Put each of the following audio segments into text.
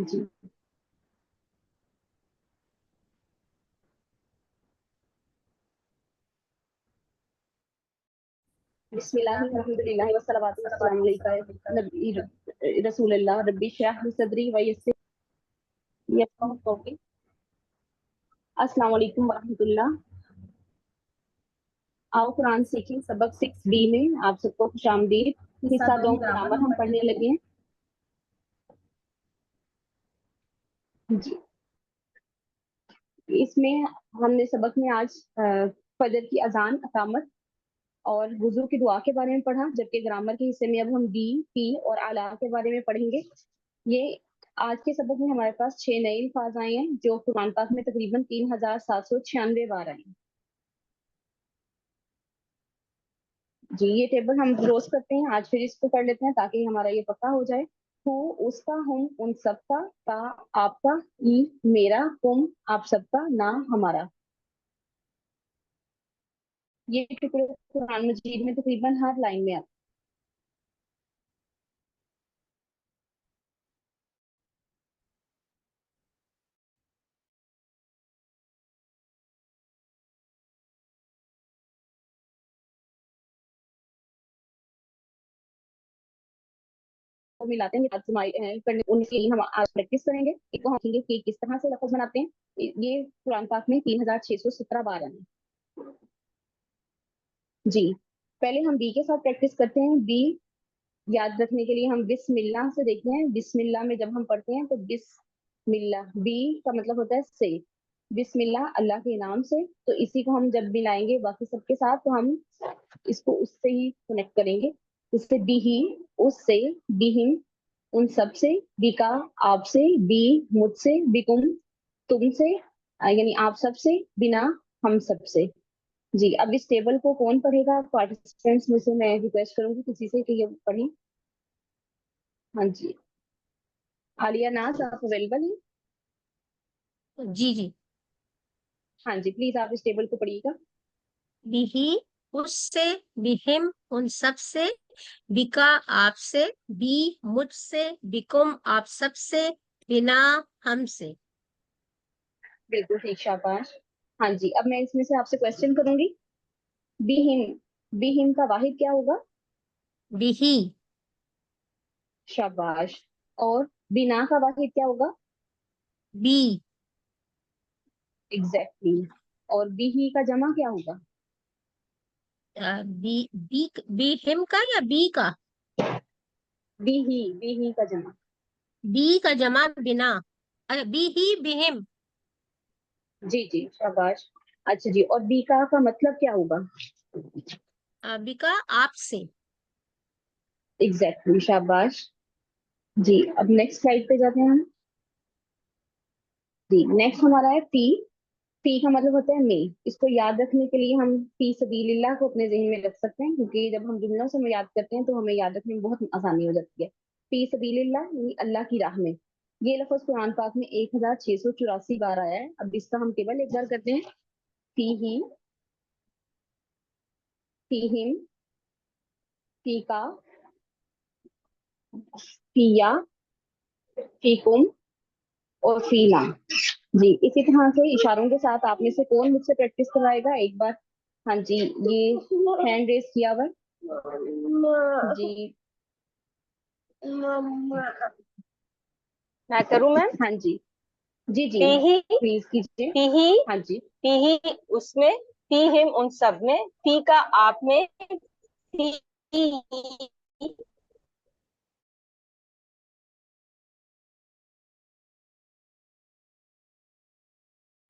जी। बिस्मिल्लाहि अल्हम्दुलिल्लाहि वस्सलातु वस्सलामु अलैका नबी रसूलुल्लाह रब्बी इश्रह ली सदरी व यस्सिर यफ़क़हू क़ौली। अस्सलामु अलैकुम व रहमतुल्लाह। आओ कुरान सीखें सबक 6B में आप सबको खुशामदीद। हिस्सा 2 ग्रामर हम पढ़ने लगे हैं। जी, इसमें हमने सबक में आज फजर की अजान, अकामत और वुजू की दुआ के बारे में पढ़ा, जबकि ग्रामर के हिस्से में अब हम दी, पी और आला के बारे में पढ़ेंगे। ये आज के सबक में हमारे पास 6 नए अल्फाज आए हैं जो कुरान पाक में तकरीबन 3796 बार आए हैं। जी, ये टेबल हम रोज करते हैं, आज फिर इसको कर लेते हैं ताकि हमारा ये पक्का हो जाए। हु, उसका, हम, उन सबका, का, आपका, ई, मेरा, तुम, आप सबका, ना, हमारा। ये टुकड़े कुरान मजीद में तकरीबन हर लाइन में आते हैं, मिलाते हैं। करने उनके लिए हम आज प्रैक्टिस करेंगे। एक को हम देखेंगे कि किस तरह से लफ्ज बनाते हैं। ये कुरान पाक में 3617 बार आए हैं। जी, पहले हम बी के साथ प्रैक्टिस करते हैं। बी याद रखने के लिए हम बिस्मिल्लाह से देखते हैं। बिस्मिल्लाह में जब हम पढ़ते हैं तो बिस्मिल्लाह, बी का मतलब होता है से। बिस्मिल्लाह, अल्लाह के नाम से। तो इसी को हम जब मिलाएंगे बाकी सबके साथ तो हम इसको उससे ही कनेक्ट करेंगे। उससे बिही, उससे, बिहिम, उन सब से, बिका, आपसे, बी, मुझसे, बिकुम, तुमसे, यानी आप सब से, बिना, हम सब से। जी, अब इस टेबल को कौन पढ़ेगा? पार्टिसिपेंट्स में से मैं रिक्वेस्ट करूंगी किसी से कि ये पढ़ें। हाँ जी, आलिया नाज आप अवेलेबल हैं? जी जी। हाँ जी, प्लीज आप इस टेबल को पढ़िएगा। बिही, उससे, बिहिम, उन सब से, बिका, आपसे, बी, मुझसे, बिकुम, आप सब से, बिना, हमसे। बिल्कुल ठीक, शाबाश। हाँ जी, अब मैं इसमें से आपसे क्वेश्चन करूंगी। बिहिम, बिहिम का वाहिद क्या होगा? बिही, शाबाश। और बिना का वाहिद क्या होगा? बी, एग्जैक्टली और बिही का जमा क्या होगा? बी, बिहिम का या बी का? बिही, बिही का जमा। बी का जमा बिना। अरे बिही, बिहिम। जी जी, शाबाश। अच्छा जी, और बीका का मतलब क्या होगा? बिका, आपसे। एग्जैक्टली, शाबाश। जी, अब नेक्स्ट स्लाइड पे जाते हैं हम। जी, नेक्स्ट हमारा है फी। फी का मतलब होता है मैं। इसको याद रखने के लिए हम फी सबीलिल्लाह को अपने जहन में रख सकते हैं, क्योंकि जब हम जुमलों से याद करते हैं तो हमें याद रखने में बहुत आसानी हो जाती है। फी सबीलिल्लाह यानी अल्लाह की राह में। ये लफ्ज कुरान पाक में 1684 बार आया है। अब इसका हम केवल एक बार करते हैं। फी ही, फी हिम, फीका, फिया, फीकुम और फीना। जी, इसी तरह से इशारों के साथ आप में से कौन मुझसे प्रैक्टिस करवाएगा एक बार? हाँ जी, ये हैंड रेस किया हुआ है। जी, मैं करूं मैम? हाँ जी, जी जी, पीही, प्लीज कीजिए। पीही, हाँ जी, पीही उसमें, पी हिम उन सब में, पी का आप में, पी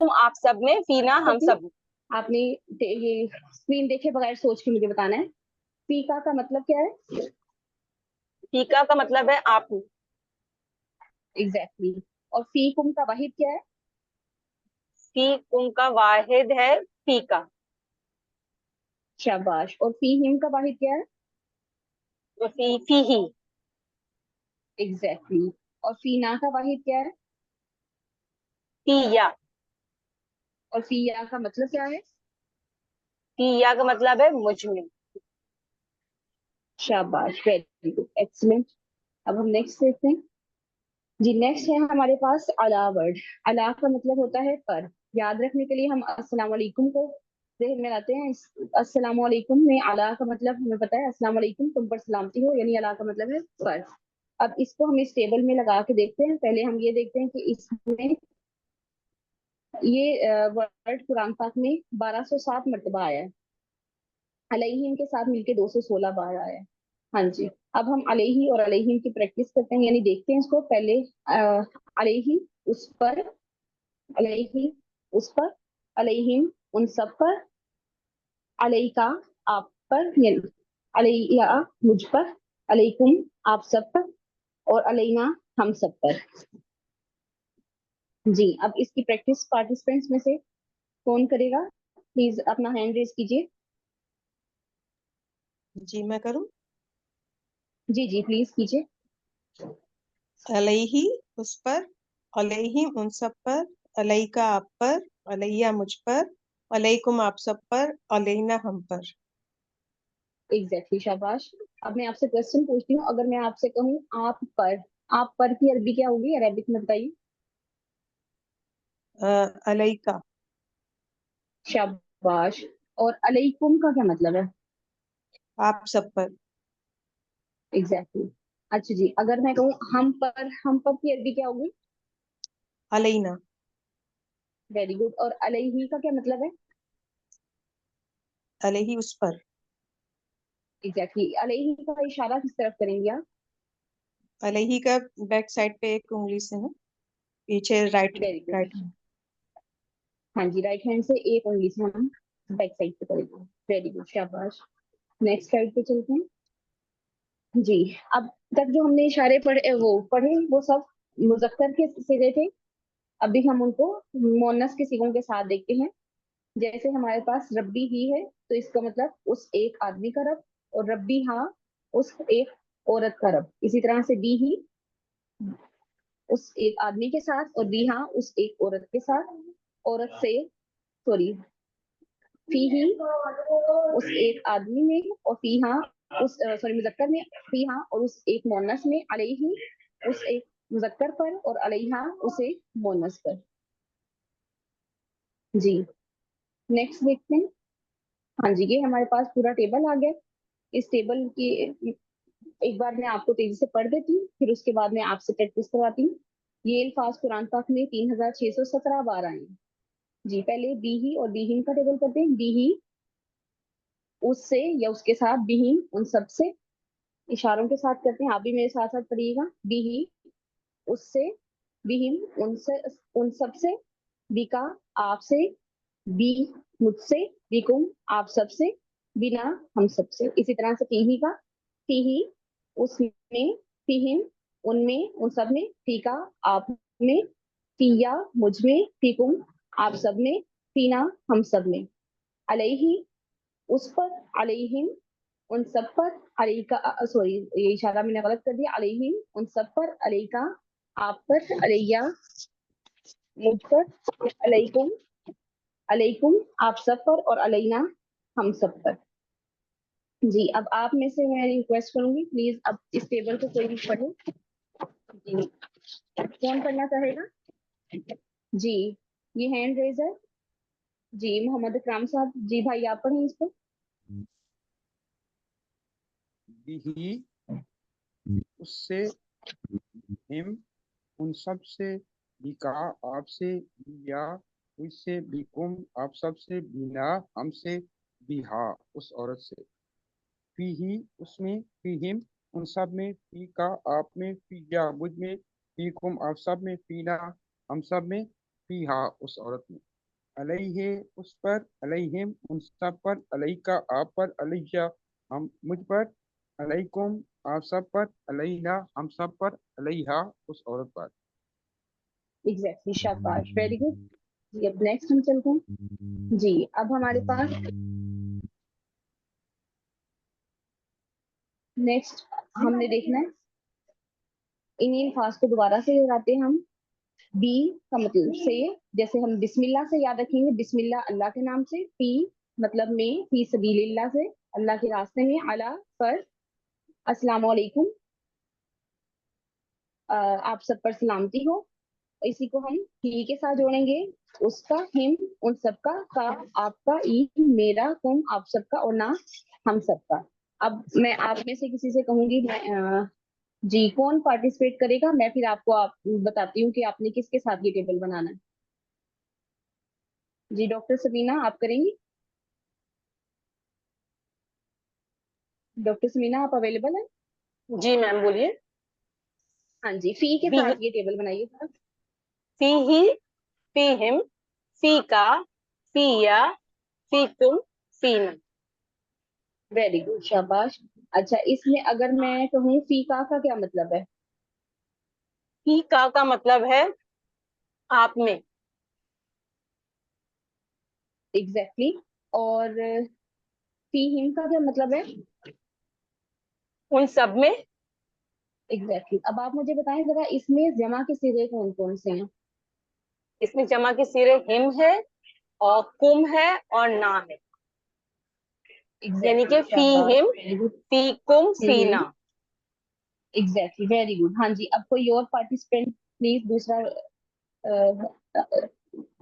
तुम आप सब में, फीना हम सती, सब में। आपने ये स्क्रीन देखे बगैर सोच के मुझे बताना है। फीका का मतलब क्या है? फीका का मतलब है आप में। एग्जैक्टली और फीकुम का वाहिद क्या है? फी उनका वाहिद है फीका। शाबाश। और फीहिम का वाहिद क्या है? तो फी ही, एग्जैक्टली और फीना का वाहिद क्या है? फीया। और फीया का मतलब क्या है? फीया का मतलब है मुझ में। शाबाश, वेरी गुड, एक्सीलेंट। अब हम नेक्स्ट देखते हैं। जी नेक्स्ट है हमारे पास अला वर्ड। अला का मतलब होता है पर। याद रखने के लिए हम अस्सलाम वालेकुम को जहन में लाते हैं। अस्सलाम वालेकुम में अला का मतलब हमें पता है, अस्सलाम वालेकुम तुम पर सलामती हो, यानी अला का मतलब है पर। अब इसको हम इस टेबल में लगा के देखते हैं। पहले हम ये देखते हैं कि इसमें ये वर्ड कुरान पाक में 1207 मरतबा आया है। अलैहिम के साथ मिलके 216 बार आया है। हाँ जी। अब हम अलैहि और अलैहिम की प्रैक्टिस करते हैं, यानी देखते हैं इसको। पहले अलैहि उस पर, अलैहि उस पर, अलैहिम उन सब पर, अलैका आप पर, यानी अलैया मुझ पर, अलैकुम आप सब पर, और अलैना हम सब पर। जी अब इसकी प्रैक्टिस पार्टिसिपेंट्स में से कौन करेगा? प्लीज अपना हैंड रेज कीजिए। जी मैं करूं। जी जी प्लीज कीजिए। अलैहि उस पर, अलैहि उन सब पर, अलैका आप पर, अलैया मुझ पर, अलैकुम आप सब पर, अलैना हम पर। एग्जैक्टली शाबाश। अब मैं आपसे क्वेश्चन पूछती हूँ, अगर मैं आपसे कहूँ आप पर की अरबी क्या होगी? अरबिक में बताइए। अलैका। शाबाश। और अलैकुम का क्या मतलब है? आप सब पर। एग्जैक्टली अच्छा जी, अगर मैं कहूँ हम पर की अरबी क्या होगी? अलैना। Very good. और अलैहि का क्या मतलब है? अलैहि उस पर। एग्जैक्टली अलैहि का इशारा किस तरफ करेंगे आप? अलैहि का बैक साइड पे एक उंगली से है, पीछे राइट वेरी गुड। राइट। हाँ जी, राइट हैंड से एक उंगली से हम बैक साइड पे करेंगे। वेरी गुड शाबाश। नेक्स्ट स्लाइड पे चलते हैं। जी अब तक जो हमने इशारे पढ़े वो सब मुजक्कर के सिगे थे। अभी हम उनको मोनस के सिगों के साथ देखते हैं। जैसे हमारे पास रब्बी ही है, तो इसका मतलब उस एक आदमी का रब। और रब्बी हाँ, उस एक औरत का रब। इसी तरह से बी ही उस एक आदमी के साथ, और बी हाँ उस एक औरत के साथ। औरत से, सॉरी, फी ही उस एक आदमी में, और फी हाँ उस, सॉरी, मुजक्कर में फी हाँ, और उस एक मोनस में, अलैहि उस एक मुजक्कर पर, और अलैहा उस एक मोनस पर। जी नेक्स्ट देखते हैं। हाँ जी, ये हमारे पास पूरा टेबल आ गया। इस टेबल की एक बार मैं आपको तेजी से पढ़ देती हूँ, फिर उसके बाद मैं आपसे प्रैक्टिस करवाती हूँ। ये अल्फाज कुरान पाक में 3617 बार आए हैं। जी पहले बी ही और बी हिम का टेबल करते हैं। बी ही उससे या उसके साथ, बी हिम उन सब से, इशारों के साथ करते हैं। आप भी मेरे साथ साथ पढ़िएगा। बी ही उससे, बी हिम उनसे, उन सब से, बी का आपसे, बी मुझसे, बी कुम आप सबसे, बिना हम सबसे। इसी तरह से पी ही का, पी ही उसमें, पी हिम उनमें उन सब में, पी का आप में, पिया मुझ में, पी कुम आप सब में, पीना हम सब में। अलैहि उस पर, अलैहिम उन सब पर, अलैका, सॉरी ये इशारा मैंने गलत कर दिया। अलैहिम उन सब पर, अलैका आप पर, अलैया मुझ पर, अलैकुम अलैकुम आप सब पर, और अलैना हम सब पर। जी अब आप में से मैं रिक्वेस्ट करूंगी, प्लीज अब इस टेबल को कोई भी पढ़े। जी कौन पढ़ना चाहेगा? जी ये हैंड रेज है। जी मोहम्मद इकराम साहब, जी भाई आप पढ़ें इसको। बिही उससे, हिम उन सब से, बिका आपसे, बिया उससे, बिकुम आप सब से, बिना हमसे, बिहा उस औरत से, फीही उसमें, फीहिम उन सब में, फी का आप में, फिया मुझ में, फीकुम आप सब में, फीना हम सब में, फीहा उस औरत में, अलैहि उस पर, अलैहिम उन सब पर, अलैका आप पर, अलैया हम मुझ पर, अलैकुम आप सब पर, अलैना हम सब पर, अलैहा उस औरत पर। एग्जैक्टली शाबाश, वेरी गुड। जी अब नेक्स्ट हम चलते हैं। जी अब हमारे पास नेक्स्ट हमने देखना है, इन्हीं अल्फाज को दोबारा से दोहराते हैं हम। बी का मतलब से, जैसे हम बिस्मिल्लाह से याद रखेंगे, बिस्मिल्लाह अल्लाह के नाम से। पी मतलब में, फी सबीलिल्लाह से, अल्लाह के रास्ते में। अला पर, अस्सलाम वालेकुम, आप सब पर सलामती हो। इसी को हम ही के साथ जोड़ेंगे। उसका, हिम, उन सबका, का, आपका, ई, मेरा, तुम, आप सबका, और ना, हम सबका। अब मैं आप में से किसी से कहूंगी, जी कौन पार्टिसिपेट करेगा? मैं फिर आपको बताती हूँ कि आपने किसके साथ ये टेबल बनाना है। जी डॉक्टर सबीना, आप करेंगी? डॉक्टर सबीना, आप अवेलेबल है? जी मैम बोलिए। हाँ जी, फी के फी साथ ये टेबल बनाइए। ही, फी हिम, फी का, फीया, फी तुम, फी ना। वेरी गुड, शाबाश। अच्छा, इसमें अगर मैं कहूँ फी का क्या मतलब है? फी का मतलब है आप में। Exactly exactly. और फी हिम का क्या मतलब है? उन सब में। Exactly exactly. अब आप मुझे बताएं जरा, इसमें जमा के सिरे कौन कौन से हैं? इसमें जमा के सिरे हिम है और कुम है और ना है। यानी एग्जैक्टली कि exactly, फी शाबाश, हिम, वेरी गुड। फी कुम, फी ना। Exactly, very good. हाँ जी, अब कोई और पार्टिसिपेंट प्लीज दूसरा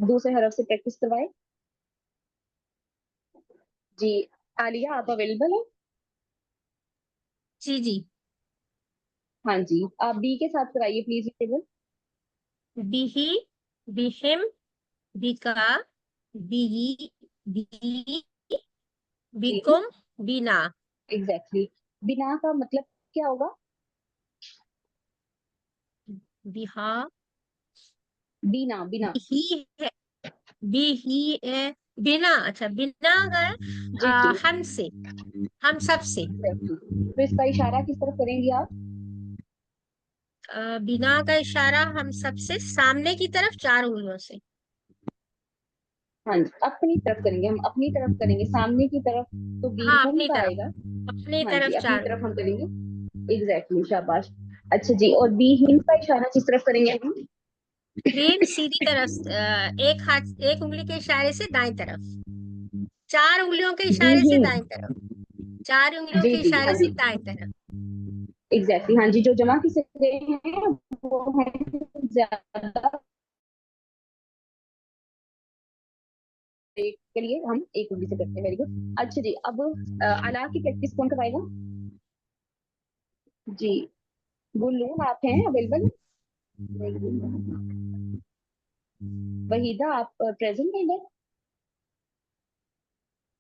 दूसरे हरफ से प्रैक्टिस करवाए। जी आलिया, आप अवेलेबल है? जी जी। हाँ जी, आप बी के साथ कराइए प्लीज ये टेबल। बिही, बिहिम, बिका, बिही, बी, बिकुम, बिना। Exactly exactly. बिना का मतलब क्या होगा? बिहा, बिना, बिना। बिही है, बिही है, बिना। अच्छा, बिना है जी जी, हमसे, हम सब से। एग्जैक्टली। तो इसका इशारा किस तरफ करेंगी आप? बिना का इशारा हम सबसे सामने की तरफ 4 उंगलियों से। हाँ जी, अपनी तरफ करेंगे, हम अपनी तरफ करेंगे, सामने की तरफ तो बी हाँ, होम अपनी का तरफ, आएगा। अपनी हाँ जी, तरफ अपनी 4 तरफ हम उंगलियों। करेंगे। एग्जैक्टली exactly, शाबाश। अच्छा जी, और बी हिम का इशारा किस तरफ करेंगे हम? बीम सीधी तरफ, एक हाथ, एक उंगली के इशारे से दाईं तरफ, 4 उंगलियों के बी इशारे से हिम, दाईं तरफ, 4 उंगलियों जी के जी, हाँ इशारे से जी, दाईं तरफ। एग्जैक्टली हाँ जी, जो जमा की सिरे हैं वो है ज्यादा, के लिए हम एक उंगली से करते हैं। Very good. अच्छा जी, अब अला की प्रैक्टिस कौन करवाएगा? जी गुल्लू, आप हैं अवेलेबल? वहीदा, आप प्रेजेंट हैं इधर?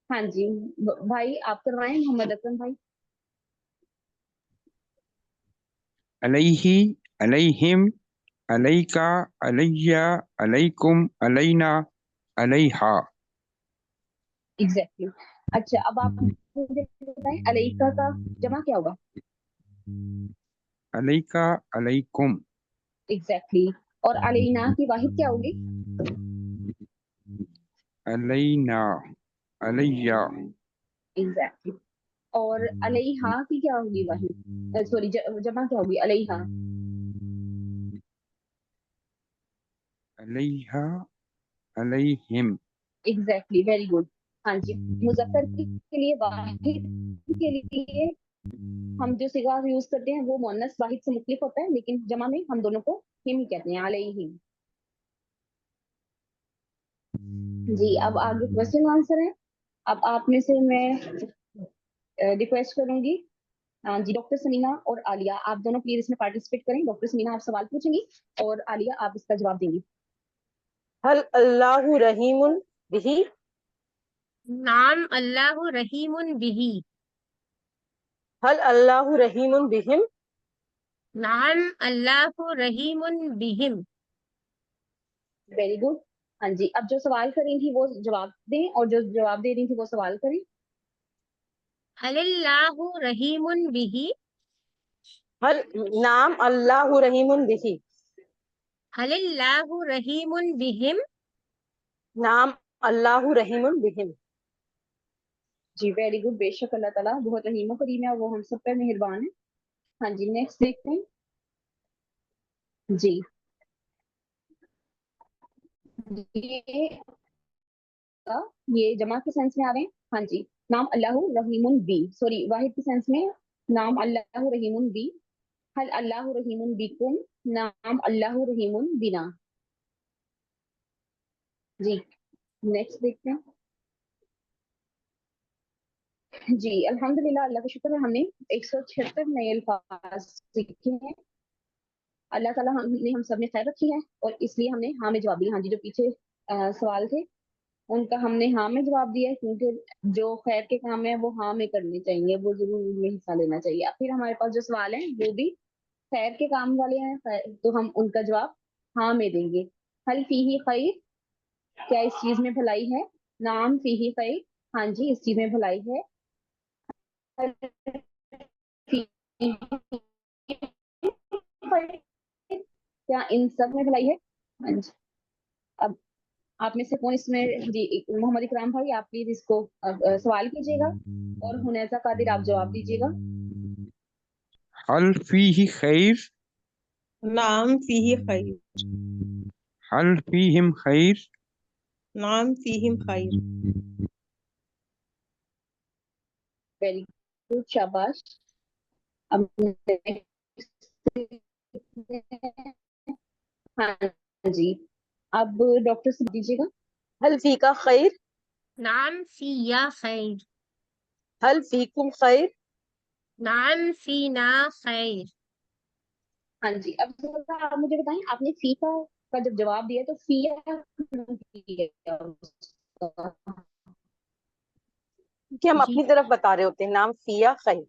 हाँ जी, भाई आप करवाएं, मोहम्मद अकरम भाई। अलैहि, अलैहिम, अलैका, अलैया, अलैकुम, अलैना, अलैहा। Exactly exactly. अच्छा, अब आप मुझे बताएं अलैका का जमा क्या होगा? अलैका, अलैकुम, एग्जैक्टली exactly. और अलैना की वाहिद क्या होगी? अलैना, अलैया, एग्जैक्टली exactly. और अलैहा की क्या होगी वाहिद? सॉरी, जमा क्या होगी अलैहा? अलैहा, अलैहिम। Exactly, very good. हाँ जी, मुजक्कर के लिए वाहिद के लिए हम जो सिगा यूज करते हैं वो मुअन्नस वाहिद से मुख्तलिफ होता है, लेकिन जमा में हम दोनों को हिम ही कहते हैं, अलैहिम। जी, अब आगे क्वेश्चन आंसर है। अब आप में से मैं रिक्वेस्ट करूंगी, हाँ जी, डॉक्टर समीना और आलिया, आप दोनों प्लीज इसमें पार्टिसिपेट करें। डॉक्टर समीना आप सवाल पूछेंगी और आलिया आप इसका जवाब देंगी। हल अल्लाहु रहीमुन बिही। नाम अल्लाह रहीमुन बिही। हल अल्लाहु रहीमुन बिहिम। नाम अल्लाह रहीमुन बिहिम। Very good. हाँ जी, अब जो सवाल करेंगी वो जवाब दें और जो जवाब दे रही थी वो सवाल करें। हलिल्लाहु रहीमुन बिही। हल नाम अल्लाहु रहीमुन बिही। हलिल्लाहु रहीमुन बिहिम। नाम अल्लाहु रहीमुन बिहिम। जी वेरी गुड, बेशक अल्लाह ताला बहुत रहीम और करीम है और वो हम सब पर मेहरबान है। हाँ जी, नेक्स्ट देखते हैं। जी, ये ये जमा के सेंस में आ रहे हैं। हाँ जी, नाम अल्लाह रहीमुन बी, सॉरी वाहिद के सेंस में नाम अल्लाह रहीमुन बी। हल अल्लाहु रहीमुन बिकुम, नाम अल्लाहु रहीमुन बिना। जी, नेक्स्ट देखते हैं। जी अल्हम्दुलिल्लाह, अल्लाह का शुक्र है, हमने 176 नए अल्फाज सीखे हैं। अल्लाह ताला हमने हम सब ने खैर रखी है, और इसलिए हमने हाँ में जवाब दिया। हाँ जी, जो पीछे सवाल थे उनका हमने हाँ में जवाब दिया है, क्योंकि जो खैर के काम है वो हाँ में करने चाहिए, वो जरूर उनमें हिस्सा लेना चाहिए। अब फिर हमारे पास जो सवाल है वो भी खैर के काम वाले हैं, तो हम उनका जवाब हाँ में देंगे। हल फीही खैर, क्या इस चीज में भलाई है? नाम फीही खैर, हाँ जी इस चीज में भलाई है। हल फीही खैर, क्या इन सब में भलाई है? हाँ जी। अब आप में से कौन इसमें, जी मोहम्मद इकराम भाई आप प्लीज इसको सवाल कीजिएगा, और हुनैजा कादिर आप जवाब दीजिएगा। हल फीही खैर, नाम फीही खैर, हल फीहिम खैर, नाम फीहिम खैर। वेरी गुड, शाबाश। अब हाँ जी, अब डॉक्टर से दीजिएगा। हल फी का खैर, नाम फिया खैर, हल फीकुम खैर, नाम फीना खैर। हाँ जी, अब जरा आप मुझे बताएं, आपने फी का जब जवाब दिया तो फिया क्यों किया उसका? कि हम जी अपनी तरफ बता रहे होते हैं, नाम फिया खैर।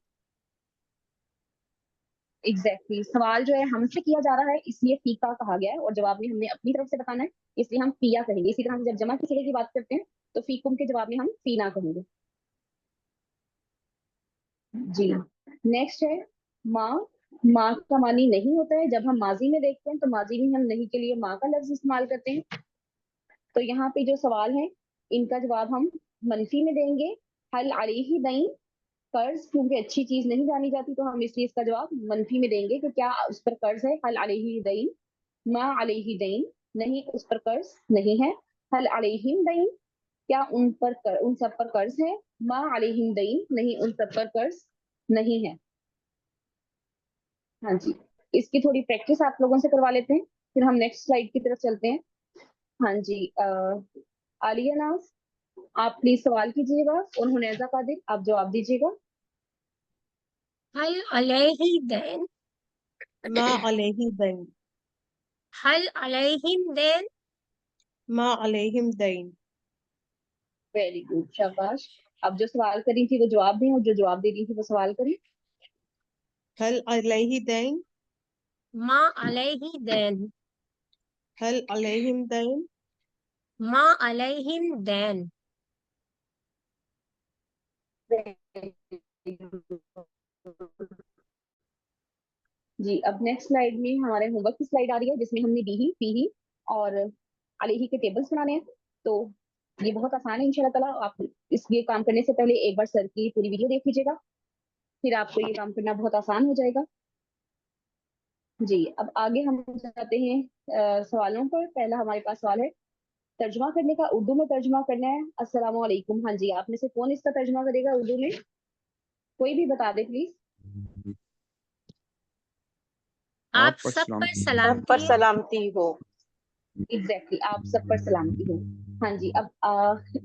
एग्जैक्टली सवाल जो है हमसे किया जा रहा है, इसलिए फीका कहा गया है, और जवाब में हमने अपनी तरफ से बताना है, इसलिए हम फिया कहेंगे। इसी तरह हम जब जमा की सिले की बात करते हैं तो फीकुम के जवाब में हम फीना कहेंगे। जी, नेक्स्ट है माँ। माँ का मानी नहीं होता है, जब हम माजी में देखते हैं तो माजी में हम नहीं के लिए माँ का लफ्ज इस्तेमाल करते हैं। तो यहाँ पे जो सवाल है इनका जवाब हम मनफी में देंगे। हल अलैहि दईन, कर्ज, क्योंकि अच्छी चीज नहीं जानी जाती तो हम इसलिए इसका जवाब मनफी में देंगे कि क्या उस पर कर्ज है। हल अलैहि दईन, मा अलैहि दईन, नहीं उस पर कर्ज नहीं है। हल अलैहिम दईन, क्या उन सब पर कर्ज है। मा अलैहिम दईन, नहीं उन सब पर कर्ज नहीं है। हाँ जी, इसकी थोड़ी प्रैक्टिस आप लोगों से करवा लेते हैं, फिर हम नेक्स्ट स्लाइड की तरफ चलते हैं। हाँ जी, आलिया नाज आप प्लीज सवाल कीजिएगा, और हुनैजा कादिर आप जवाब दीजिएगा। हल अलैहि दैन, मा अलैहि दैन, हल अलैहिम दैन। मा अलैहिम दैन। वेरी गुड, शाबाश। अब जो सवाल करी थी वो जवाब दें, और जो जवाब दे रही थी वो सवाल करें। हल अलैहि दैन, मा अलैहि दैन, हल अलैहिम दैन। मा अलैहिम दैन। जी, अब नेक्स्ट स्लाइड में हमारे होमवर्क की स्लाइड आ रही है, जिसमें हमने डी ही, पी ही और अलैहि के टेबल्स बनाने हैं। तो ये बहुत आसान है इंशाल्लाह ताला। आप ये काम करने से पहले एक बार सर की पूरी वीडियो देख लीजिएगा, फिर आपको ये काम करना बहुत आसान हो जाएगा। जी, अब आगे हम जाते हैं सवालों पर। पहला हमारे पास सवाल है, तर्जुमा करने का, उर्दू में तर्जुमा करना है अस्सलाम वालेकुम। हाँ जी, आप में से कौन इसका तर्जुमा करेगा उर्दू में? कोई भी बता दे प्लीज। आप आप पर सब सलाम। पर सब पर सलामती हो। सलामती हो। एग्जैक्टली आप सब पर सलामती हो। हाँ जी, अब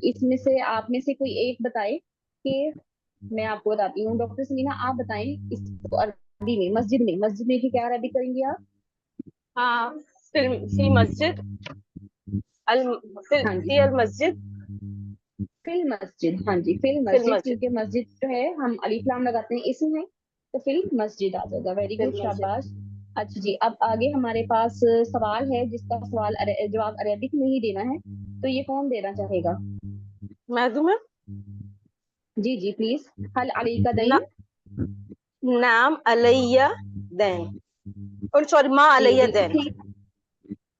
इसमें से आप में से कोई एक बताए कि, मैं आपको बताती हूँ, डॉक्टर सलीना आप बताएं इसको अरबी में। मस्जिद में की क्या अरबी करेंगे आप? हाँ, फिल मस्जिद, अल फिल हाँ जी, फी अल मस्जिद, फिल मस्जिद। हाँ जी, फिल फिल मस्जिद, मस्जिद, क्योंकि मस्जिद जो है हम अलिफ लाम लगाते हैं इसम है, तो फिल मस्जिद आ जाएगा। वेरी फिल गुड, मस्जिद। शाबाश। अच्छा जी, अब आगे हमारे पास सवाल है जिसका जवाब अरेबिक में ही देना है, तो ये कौन देना चाहेगा? मैं दूं मैं? जी जी प्लीज। हल अली का ना, दईन। नाम अलैया दैन, और सॉरी माँ जी अलैया बिल्कुल दैन। ठीक।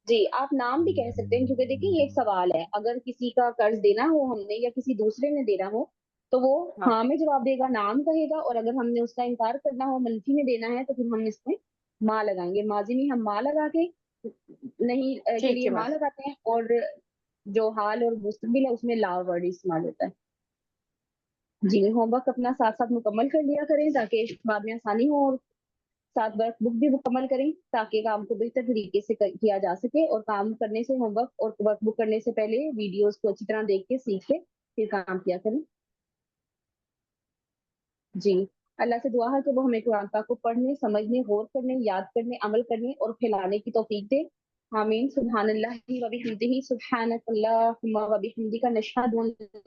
जी, आप नाम भी कह सकते हैं, क्योंकि देखिए ये एक सवाल है, अगर किसी का कर्ज देना हो हमने या किसी दूसरे ने देना हो तो वो हाँ हाँ में जवाब देगा, नाम कहेगा, और अगर हमने उसका इनकार करना हो, मनफी में देना है, तो फिर हम इसमें माँ लगाएंगे। माजी में हम माँ लगा के नहीं के ठीक लिए है मैम। माँ लगाते हैं, और जो हाल और मुस्तकबिल है उसमें ला वर्ड इस्तेमाल होता है। जी, होमवर्क अपना साथ साथ मुकम्मल कर लिया करें ताकि बाद में आसानी हो, और साथ वर्कबुक भी मुकम्मल करें ताकि काम को बेहतर तरीके से किया जा सके। और काम करने से, होमवर्क और वर्कबुक करने से पहले वीडियोस को अच्छी तरह देख के सीख के फिर काम किया करें। जी, अल्लाह से दुआ है कि वो हमें कुरान पाक को पढ़ने, समझने, गौर करने, याद करने, अमल करने और फैलाने की तौफीक दे। आमीन। सुब्हानल्लाहि व बिहम्दिही, सुब्हानकल्लाहुम्मा व बिहम्दिका, नशहदु अन